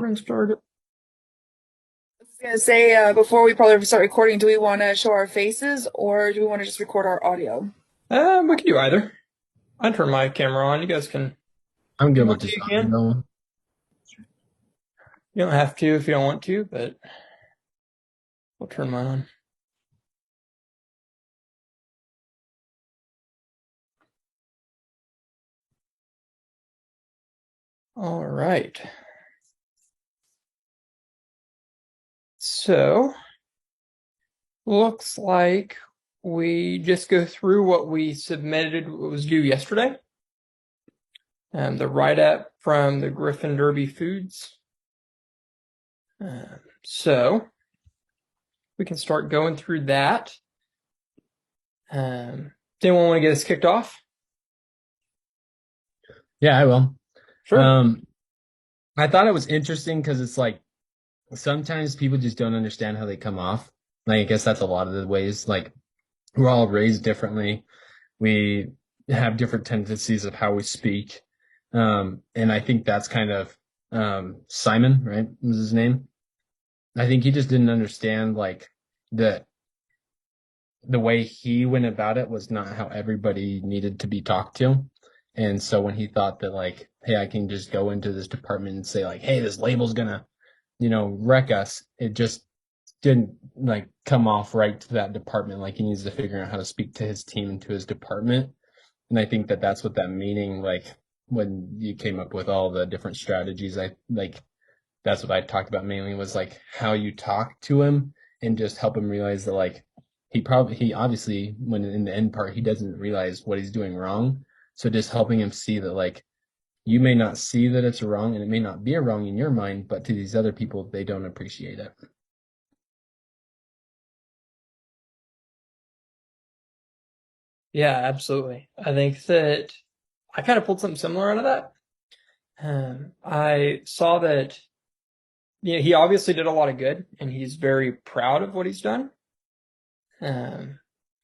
Recording started. I was gonna say, before we probably start recording, do we want to show our faces or do we want to just record our audio? We can do either. I turn my camera on. You guys can. I'm If you good with want to, this you can. audio. You don't have to if you don't want to, but we'll turn mine on. All right. So, looks like we just go through what we submitted, what was due yesterday. The write-up from the Griffin Derby Foods. So, we can start going through that. Does anyone want to get us kicked off? Yeah, I will. Sure. I thought it was interesting because it's like sometimes people just don't understand how they come off. Like, I guess that's a lot of the ways. Like, we're all raised differently. We have different tendencies of how we speak. And I think that's kind of Simon, right? Was his name? I think he just didn't understand like the way he went about it was not how everybody needed to be talked to. And so when he thought that like, hey, I can just go into this department and say like, hey, this label's gonna, wreck us, it just didn't like come off right to that department. Like he needs to figure out how to speak to his team and to his department. And I think that that's what that meaning, like when you came up with all the different strategies, I like, that's what I talked about mainly was like how you talk to him and just help him realize that like he obviously when in the end part he doesn't realize what he's doing wrong. So just helping him see that like you may not see that it's wrong and it may not be a wrong in your mind, but to these other people they don't appreciate it. Yeah, absolutely. I think that I kind of pulled something similar out of that. I saw that, he obviously did a lot of good, and he's very proud of what he's done.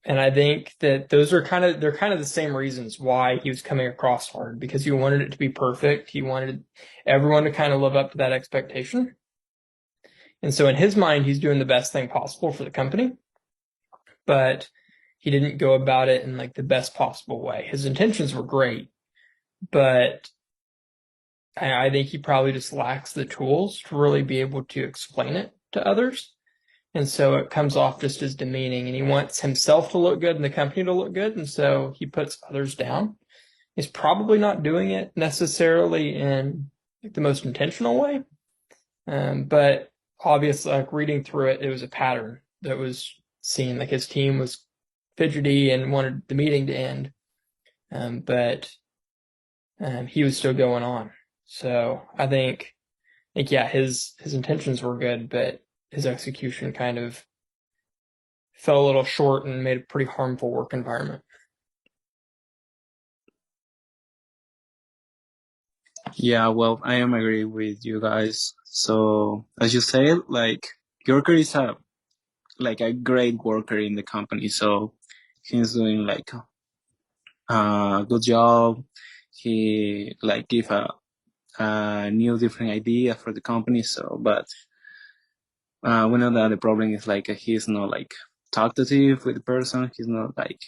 And I think that they're kind of the same reasons why he was coming across hard, because he wanted it to be perfect. He wanted everyone to kind of live up to that expectation. And so in his mind, he's doing the best thing possible for the company, but he didn't go about it in like the best possible way. His intentions were great, but I think he probably just lacks the tools to really be able to explain it to others. And so it comes off just as demeaning, and he wants himself to look good and the company to look good. And so he puts others down. He's probably not doing it necessarily in like the most intentional way. But obviously, like reading through it, it was a pattern that was seen. Like his team was fidgety and wanted the meeting to end. But he was still going on. So I think yeah, his intentions were good, but his execution kind of fell a little short and made a pretty harmful work environment. Yeah, well, I am agree with you guys. So as you say, like Yorker is a great worker in the company. So he's doing like a good job. He like give a new different idea for the company. So, but we know that the problem is like he's not like talkative with the person. He's not like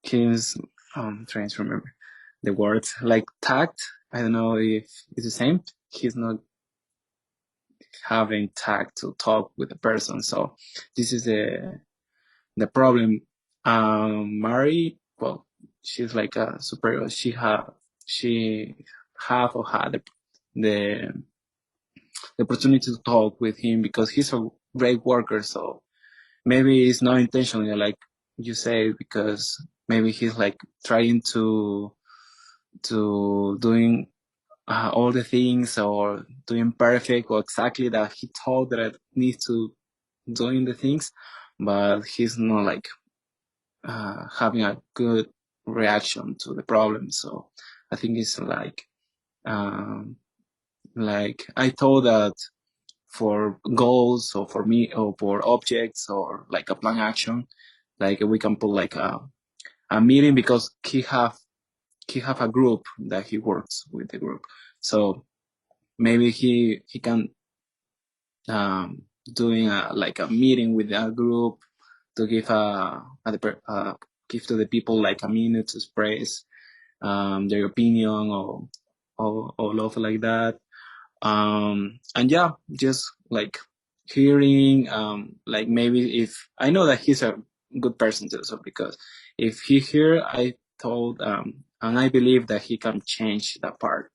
he's trying to remember the words like tact. I don't know if it's the same. He's not having tact to talk with the person. So this is the problem. Mari, well, she's like a superior. She have or had the opportunity to talk with him because he's a great worker. So maybe it's not intentionally, like you say, because maybe he's like trying to doing all the things or doing perfect or exactly that he told that I need to doing the things, but he's not like having a good reaction to the problem. So I think it's like I thought that for goals or for me or for objects or like a plan action, like we can put like a meeting because he have a group that he works with the group. So maybe he can doing like a meeting with a group to give give to the people like a minute to express their opinion or love like that. And yeah, just like hearing, like maybe if I know that he's a good person too, so because if he hear, I told, and I believe that he can change that part,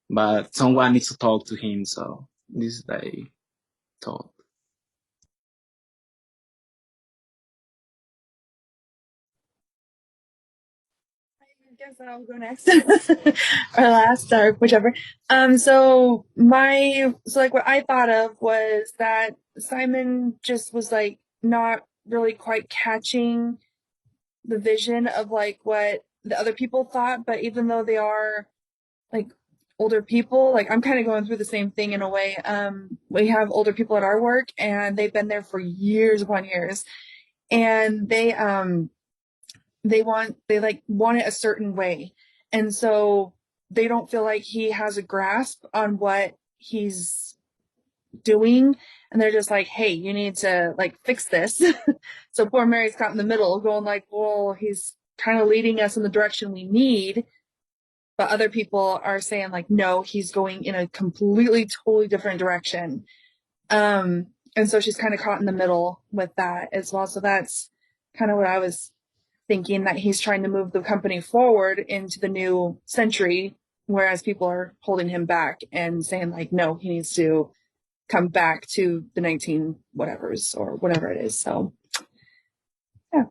but someone needs to talk to him. So this is I thought. I guess I'll go next or last or whichever. So like what I thought of was that Simon just was like not really quite catching the vision of like what the other people thought, but even though they are like older people, like I'm kind of going through the same thing in a way. We have older people at our work and they've been there for years upon years, and they like want it a certain way, and so they don't feel like he has a grasp on what he's doing, and they're just like, hey, you need to like fix this. So poor Mary's caught in the middle going like, well, he's kind of leading us in the direction we need, but other people are saying like, no, he's going in a completely totally different direction. And so she's kind of caught in the middle with that as well. So that's kind of what I was thinking, that he's trying to move the company forward into the new century, whereas people are holding him back and saying like, no, he needs to come back to the 19 whatevers or whatever it is. So yeah.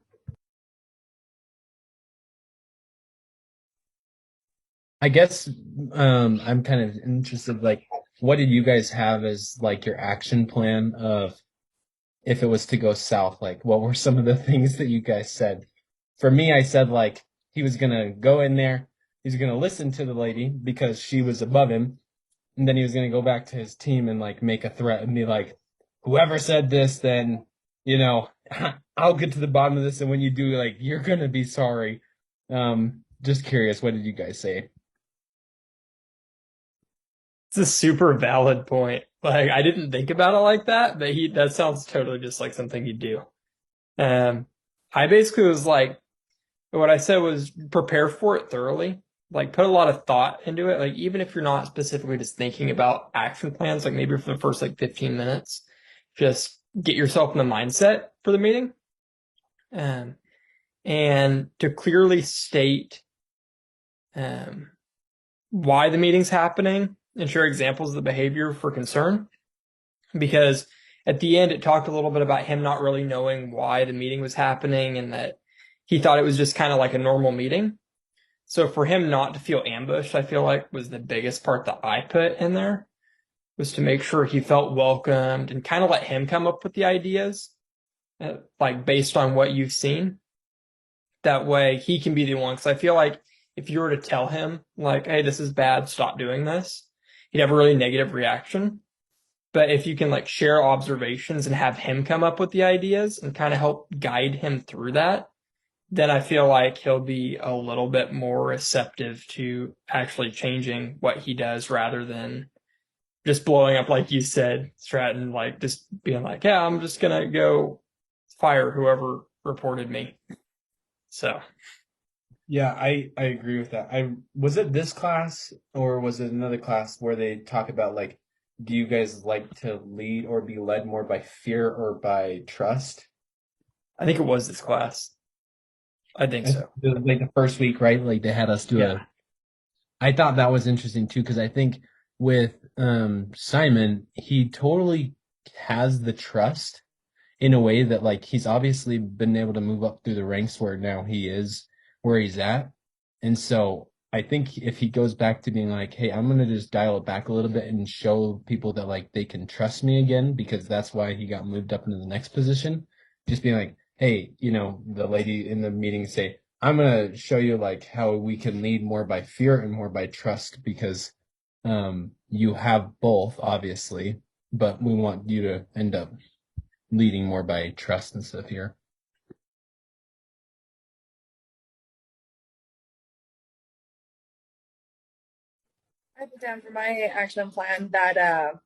I guess I'm kind of interested, like, what did you guys have as like your action plan of if it was to go south? Like, what were some of the things that you guys said? For me, I said like he was gonna go in there, he's gonna listen to the lady because she was above him, and then he was gonna go back to his team and like make a threat and be like, whoever said this, then you know, I'll get to the bottom of this, and when you do, like, you're gonna be sorry. Just curious, what did you guys say? It's a super valid point. Like I didn't think about it like that, but that sounds totally just like something he'd do. Um, I basically was like, what I said was prepare for it thoroughly. Like put a lot of thought into it. Like even if you're not specifically just thinking about action plans, like maybe for the first like 15 minutes, just get yourself in the mindset for the meeting. Um, and to clearly state um, why the meeting's happening and share examples of the behavior for concern. Because at the end, it talked a little bit about him not really knowing why the meeting was happening and that he thought it was just kind of like a normal meeting. So for him not to feel ambushed, I feel like was the biggest part that I put in there, was to make sure he felt welcomed and kind of let him come up with the ideas, like based on what you've seen. That way he can be the one. Because I feel like if you were to tell him, like, hey, this is bad, stop doing this, he'd have a really negative reaction. But if you can like share observations and have him come up with the ideas and kind of help guide him through that, then I feel like he'll be a little bit more receptive to actually changing what he does rather than just blowing up, like you said, Stratton, like just being like, yeah, I'm just going to go fire whoever reported me. So Yeah, I agree with that. I was it this class or was it another class where they talk about like, do you guys like to lead or be led more by fear or by trust? I think it was this class. I think so. Like the first week, right? Like they had us do Yeah. I thought that was interesting too, because I think with Simon, he totally has the trust in a way that like he's obviously been able to move up through the ranks where now he is where he's at. And so I think if he goes back to being like, hey, I'm gonna just dial it back a little bit and show people that like they can trust me again, because that's why he got moved up into the next position. Just being like, hey, the lady in the meeting say, I'm gonna show you like how we can lead more by fear and more by trust, because you have both obviously, but we want you to end up leading more by trust and stuff here. I put down for my action plan that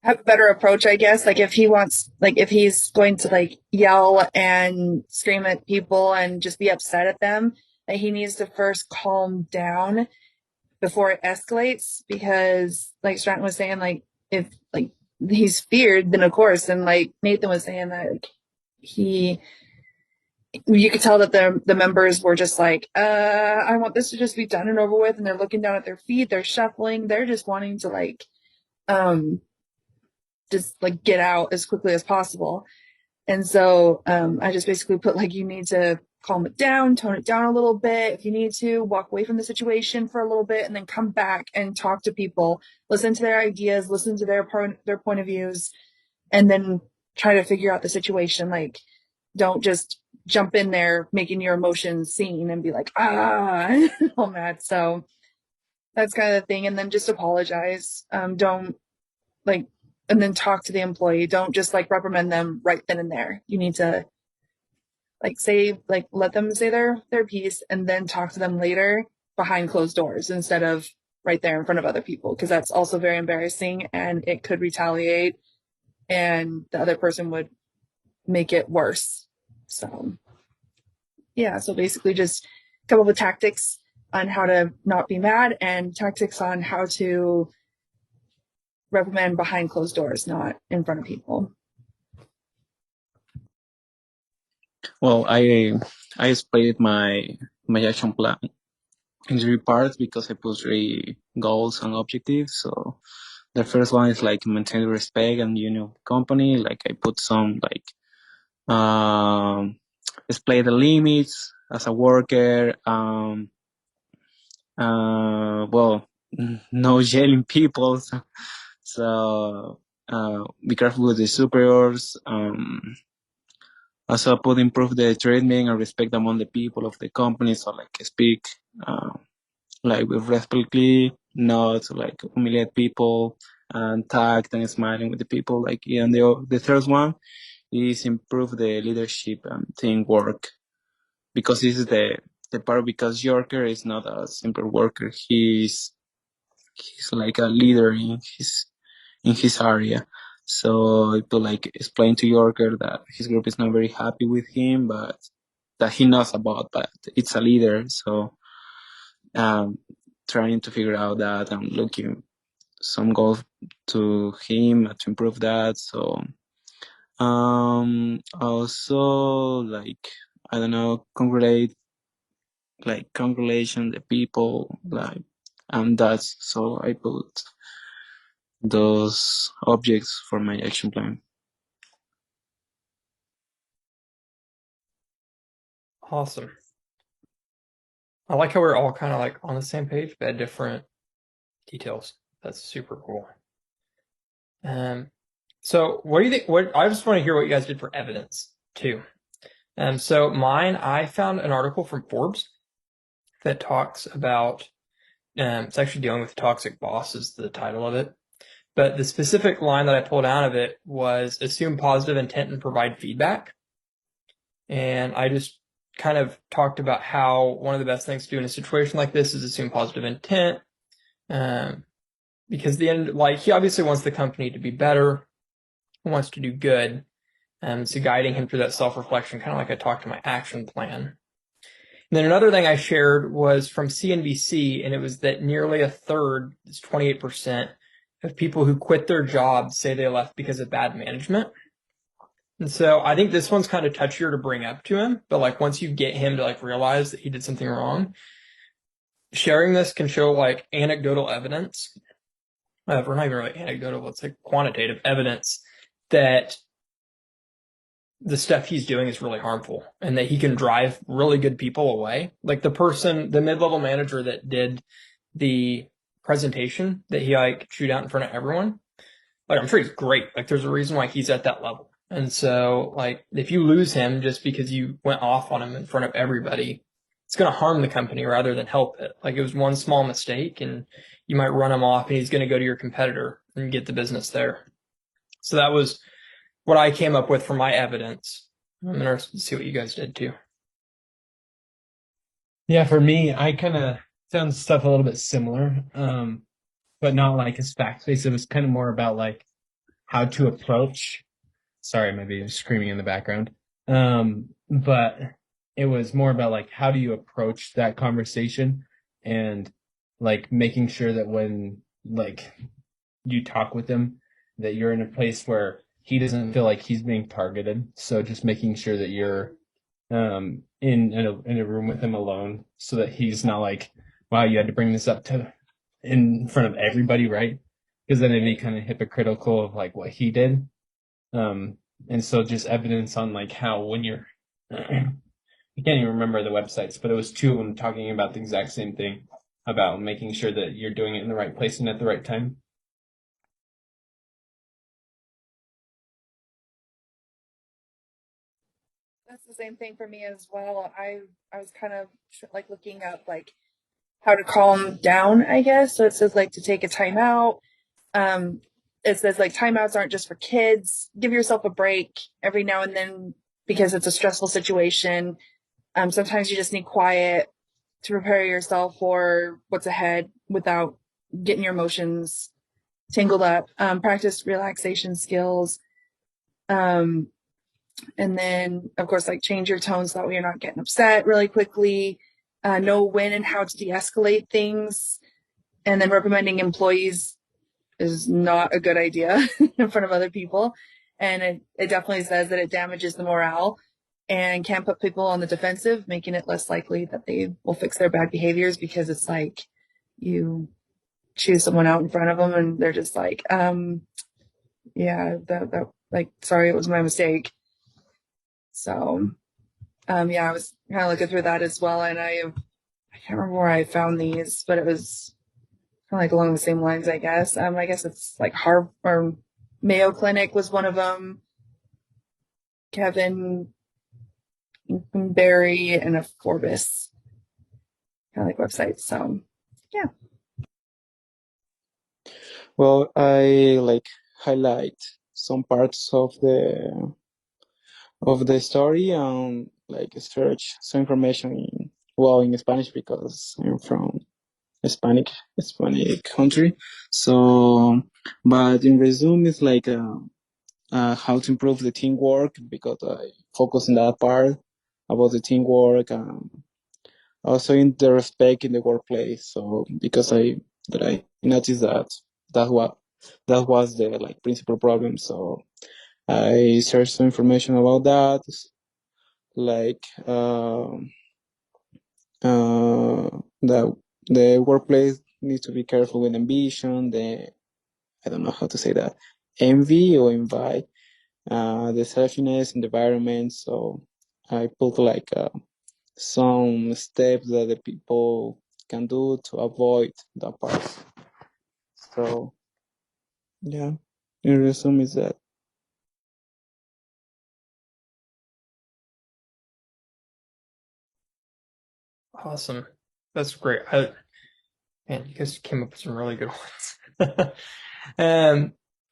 have a better approach, I guess. Like if he wants, like if he's going to like yell and scream at people and just be upset at them, that he needs to first calm down before it escalates. Because like Stratton was saying, like if like he's feared, then of course, and like Nathan was saying that like, you could tell that the members were just like, I want this to just be done and over with, and they're looking down at their feet, they're shuffling, they're just wanting to like um just like get out as quickly as possible. And so I just basically put like you need to calm it down, tone it down a little bit. If you need to, walk away from the situation for a little bit and then come back and talk to people, listen to their ideas, listen to their point of views, and then try to figure out the situation. Like don't just jump in there making your emotions seen and be like, all mad. So that's kind of the thing. And then just apologize. Don't like, and then talk to the employee. Don't just like reprimand them right then and there. You need to like say, like let them say their piece and then talk to them later behind closed doors instead of right there in front of other people. Cause that's also very embarrassing and it could retaliate and the other person would make it worse. So yeah, so basically just come up with tactics on how to not be mad and tactics on how to reprimand behind closed doors, not in front of people. Well, I split my action plan in 3 parts because I put 3 goals and objectives. So the first one is like maintain respect and union of the company. Like I put some like display the limits as a worker. Well, no yelling people. So be careful with the superiors. Also put improve the treatment and respect among the people of the company. So like speak like with respectfully, not like humiliate people and tact and smiling with the people. Like and the third one is improve the leadership and teamwork because this is the part because Yorker is not a simple worker. He's like a leader in his area. So I put like explain to Yorker that his group is not very happy with him, but that he knows about, but it's a leader. So trying to figure out that and looking some goals to him to improve that. So also like I don't know, congratulation the people like and that's so I put those objects for my action plan. Awesome. I like how we're all kind of like on the same page, but at different details. That's super cool. So what do you think? What I just want to hear what you guys did for evidence too. So mine, I found an article from Forbes that talks about. It's actually dealing with toxic boss is the title of it. But the specific line that I pulled out of it was assume positive intent and provide feedback. And I just kind of talked about how one of the best things to do in a situation like this is assume positive intent. Because the end, like he obviously wants the company to be better, wants to do good. So guiding him through that self-reflection, kind of like I talked to my action plan. And then another thing I shared was from CNBC, and it was that nearly a third, it's 28%, of people who quit their jobs say they left because of bad management. And so I think this one's kind of touchier to bring up to him, but like once you get him to like realize that he did something wrong, sharing this can show like anecdotal evidence. We're not even really anecdotal, it's like quantitative evidence that the stuff he's doing is really harmful and that he can drive really good people away. Like the mid-level manager that did the presentation that he like chewed out in front of everyone. Like I'm sure he's great. Like there's a reason why he's at that level. And so like if you lose him just because you went off on him in front of everybody, it's going to harm the company rather than help it. Like it was one small mistake and you might run him off and he's going to go to your competitor and get the business there. So that was what I came up with for my evidence. I'm interested to see what you guys did too. Yeah, for me, I kind of found stuff a little bit similar, but not like as fact-based. It was kind of more about like how to approach. Sorry, maybe screaming in the background. But it was more about like how do you approach that conversation and like making sure that when like you talk with him that you're in a place where he doesn't feel like he's being targeted. So just making sure that you're in a room with him alone so that he's not like, wow, you had to bring this up to in front of everybody, right? Because then it'd be kind of hypocritical of like what he did. And so just evidence on like how when you're I can't even remember the websites, but it was two of them talking about the exact same thing about making sure that you're doing it in the right place and at the right time. That's the same thing for me as well. I was kind of like looking up like how to calm down, I guess. So it says like to take a time out. It says like timeouts aren't just for kids. Give yourself a break every now and then because it's a stressful situation. Sometimes you just need quiet to prepare yourself for what's ahead without getting your emotions tangled up. Practice relaxation skills. And then, of course, like change your tone so that way you're not getting upset really quickly. Know when and how to de-escalate things. And then reprimanding employees is not a good idea in front of other people. And it definitely says that it damages the morale and can put people on the defensive, making it less likely that they will fix their bad behaviors because it's like you choose someone out in front of them and they're just like, yeah, that like, sorry, it was my mistake. So, yeah, I was kind of looking through that as well. And I can't remember where I found these, but it was kind of like along the same lines, I guess. I guess it's like Harvard or Mayo Clinic was one of them. Kevin Barry and a Forbes kind of like website. So, yeah. Well, I like highlight some parts of the story and like search some information in Spanish because I'm from Hispanic country. So, but in resume it's like how to improve the teamwork because I focus on that part about the teamwork and also in the respect in the workplace. So because I noticed that was the like principal problem. So I searched some information about that, like that the workplace needs to be careful with ambition. I don't know how to say that, envy or invite, the selfishness in the environment. So I put like some steps that the people can do to avoid that part. So yeah, in resume is that. Awesome. That's great. Man, you guys came up with some really good ones.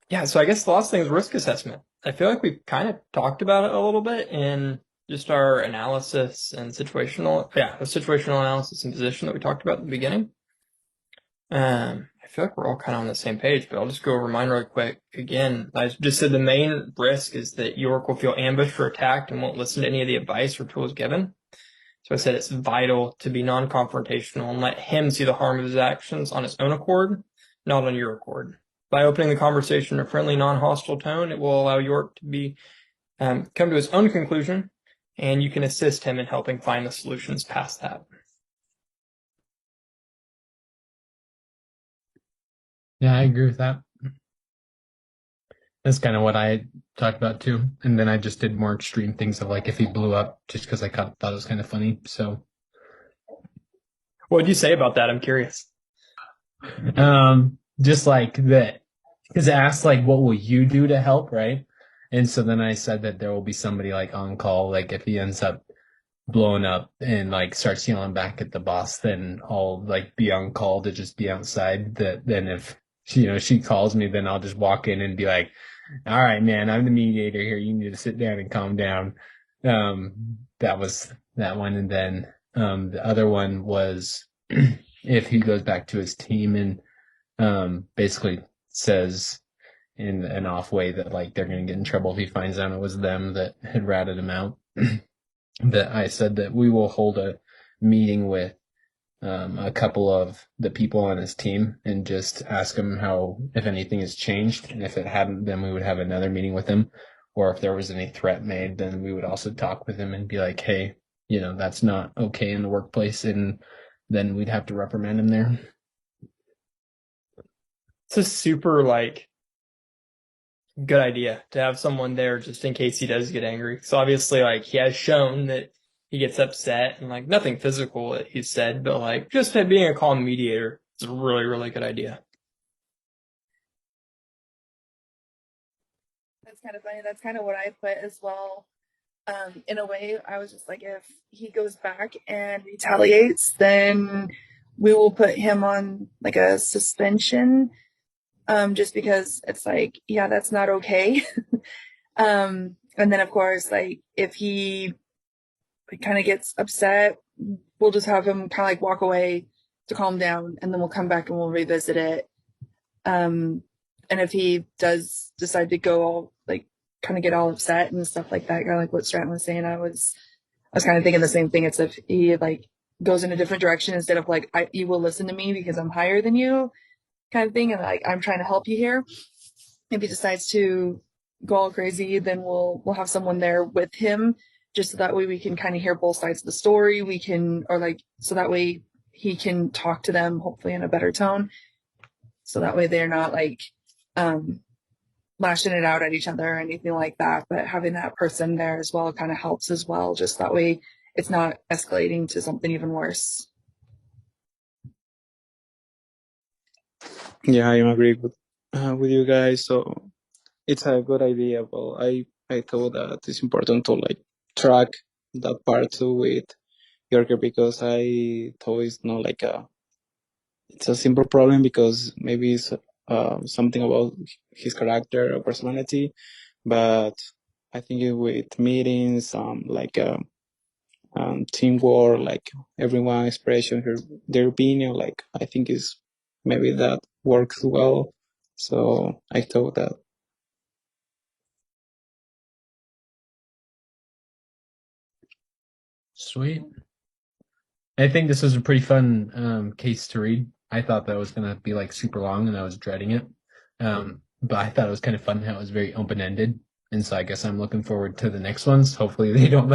Yeah, so I guess the last thing is risk assessment. I feel like we've kind of talked about it a little bit in just our analysis and the situational analysis and position that we talked about at the beginning. I feel like we're all kind of on the same page, but I'll just go over mine real quick. Again, I just said the main risk is that York will feel ambushed or attacked and won't listen to any of the advice or tools given. So I said it's vital to be non-confrontational and let him see the harm of his actions on his own accord, not on your accord. By opening the conversation in a friendly, non-hostile tone, it will allow York to be come to his own conclusion, and you can assist him in helping find the solutions past that. Yeah, I agree with that. That's kind of what I talked about too. And then I just did more extreme things of like if he blew up just because I thought it was kind of funny. So, What did you say about that? I'm curious. just like that, because it asked like, what will you do to help, right? And so then I said that there will be somebody like on call, like if he ends up blowing up and like starts yelling back at the boss, then I'll like be on call to just be outside. That then if she calls me, then I'll just walk in and be like, all right, man, I'm the mediator here. You need to sit down and calm down. That was that one. And then the other one was if he goes back to his team and basically says in an off way that like they're going to get in trouble if he finds out it was them that had ratted him out, that I said that we will hold a meeting with a couple of the people on his team and just ask him how, if anything has changed. And if it hadn't, then we would have another meeting with him. Or if there was any threat made, then we would also talk with him and be like, hey, that's not okay in the workplace. And then we'd have to reprimand him there. It's a super good idea to have someone there just in case he does get angry. So obviously he has shown that he gets upset and nothing physical that he said, but just being a calm mediator is a really, really good idea. That's kind of funny. That's kind of what I put as well. In a way, I was just like, if he goes back and retaliates, then we will put him on a suspension. Just because it's yeah, that's not okay. And then of course, if he kind of gets upset, we'll just have him kind of walk away to calm down, and then we'll come back and we'll revisit it. And if he does decide to go all kind of get all upset and stuff like that, kind of like what Stratton was saying, I was kind of thinking the same thing. It's if he goes in a different direction instead of you will listen to me because I'm higher than you kind of thing, and I'm trying to help you here. If he decides to go all crazy, then we'll have someone there with him, just so that way we can kind of hear both sides of the story. We can, so that way he can talk to them hopefully in a better tone, so that way they're not lashing it out at each other or anything like that. But having that person there as well kind of helps as well, just that way it's not escalating to something even worse. Yeah, I agree with you guys. So it's a good idea. Well, I thought that it's important to track that part too with Yorker, because I thought it's not it's a simple problem, because maybe it's something about his character or personality, but I think with meetings, teamwork, everyone expressing their opinion, I think is maybe that works well. So I thought that. Sweet. I think this was a pretty fun case to read. I thought that was going to be super long and I was dreading it. But I thought it was kind of fun how it was very open-ended. And so I guess I'm looking forward to the next ones. Hopefully they don't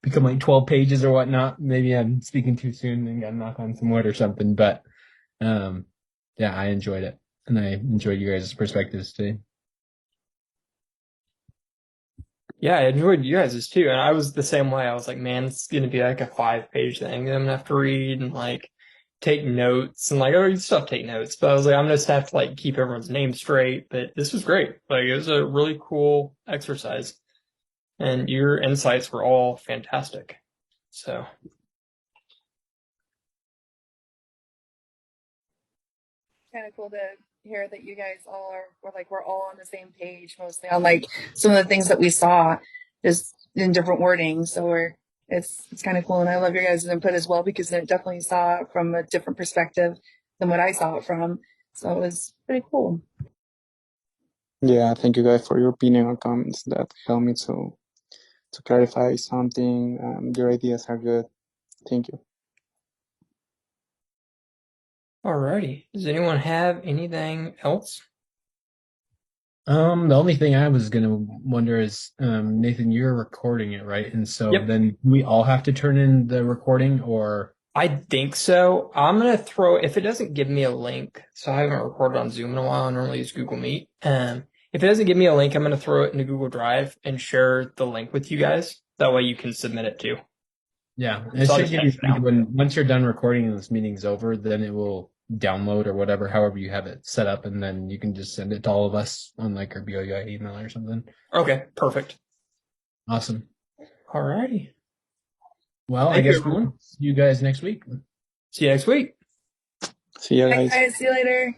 become 12 pages or whatnot. Maybe I'm speaking too soon and got to knock on some wood or something. But yeah, I enjoyed it. And I enjoyed you guys' perspectives today. Yeah, I enjoyed you guys' too. And I was the same way. I was like, man, it's going to be a 5-page thing that I'm going to have to read and take notes and you still have to take notes. But I was like, I'm going to have to keep everyone's name straight. But this was great. It was a really cool exercise. And your insights were all fantastic. So. Kind of cool to hear that you guys all we're all on the same page, mostly on some of the things that we saw, just in different wording. So it's kind of cool, and I love your guys' input as well, because it definitely saw it from a different perspective than what I saw it from. So it was pretty cool. Yeah, thank you guys for your opinion and comments that help me to clarify something. Your ideas are good. Thank you. Alrighty. Does anyone have anything else? The only thing I was gonna wonder is, Nathan, you're recording it, right? And so Yep. then we all have to turn in the recording, or I think so. I'm gonna if it doesn't give me a link, so I haven't recorded on Zoom in a while. I normally use Google Meet. If it doesn't give me a link, I'm gonna throw it into Google Drive and share the link with you guys. That way you can submit it too. yeah, it So I'll should just give you text it out. once you're done recording and this meeting's over, then it will download or whatever, however you have it set up, and then you can just send it to all of us on our BOUI email or something. Okay, perfect. Awesome. Alrighty. Well, Thank I you, guess everyone. we'll see you guys next week. See you next week. See you Bye, guys. guys. See you later.